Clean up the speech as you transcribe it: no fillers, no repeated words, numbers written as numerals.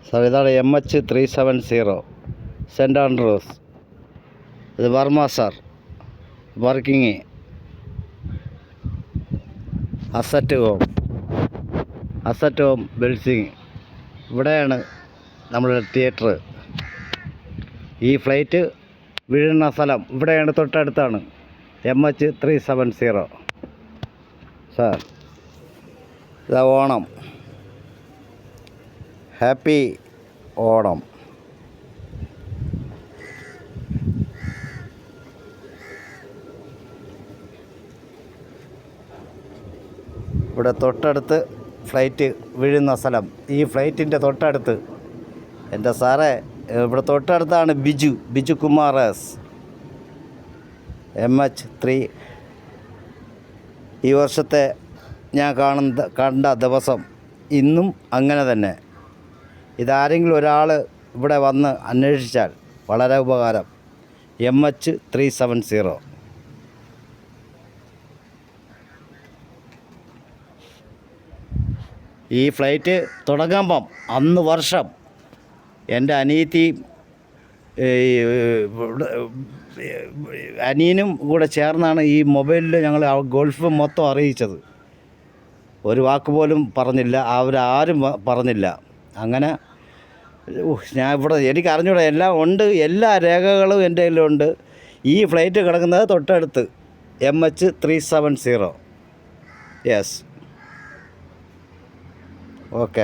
Sir ഇതാണ് MH370 Saint Andrews. ഇത് Varma sir working asset home ബെൽസിങ്. ഇവിടെയാണ് നമ്മുടെ തിയേറ്റർ. ഈ ഫ്ലൈറ്റ് വീഴുന്ന സ്ഥലം ഇവിടെയാണ്, തൊട്ടടുത്താണ്. MH370 sir. ഇതാ ഓണം. ഹാപ്പി ഓണം. ഇവിടെ തൊട്ടടുത്ത് ഫ്ലൈറ്റ് വീഴുന്ന സ്ഥലം, ഈ ഫ്ലൈറ്റിൻ്റെ തൊട്ടടുത്ത്. എൻ്റെ സാറേ, ഇവിടെ തൊട്ടടുത്താണ് ബിജു കുമാർ എസ്. MH3 ഈ വർഷത്തെ ഞാൻ കണ്ട ദിവസം ഇന്നും അങ്ങനെ തന്നെ. ഇതാരെങ്കിലും ഒരാൾ ഇവിടെ വന്ന് അന്വേഷിച്ചാൽ വളരെ ഉപകാരം. MH370. ഈ ഫ്ലൈറ്റ് തുടങ്ങുമ്പം അന്ന് വർഷം എൻ്റെ അനിയനും കൂടെ ചേർന്നാണ് ഈ മൊബൈലിൽ ഞങ്ങൾ ഗൾഫ് മൊത്തം അറിയിച്ചത്. ഒരു വാക്ക് പോലും പറഞ്ഞില്ല, അവരാരും പറഞ്ഞില്ല. അങ്ങനെ ഞാൻ ഇവിടെ എനിക്ക് അറിഞ്ഞൂടാ, എല്ലാം ഉണ്ട്, എല്ലാ രേഖകളും എൻ്റെ കയ്യിലുണ്ട്. ഈ ഫ്ലൈറ്റ് കിടക്കുന്നത് തൊട്ടടുത്ത് MH370. Yes, okay.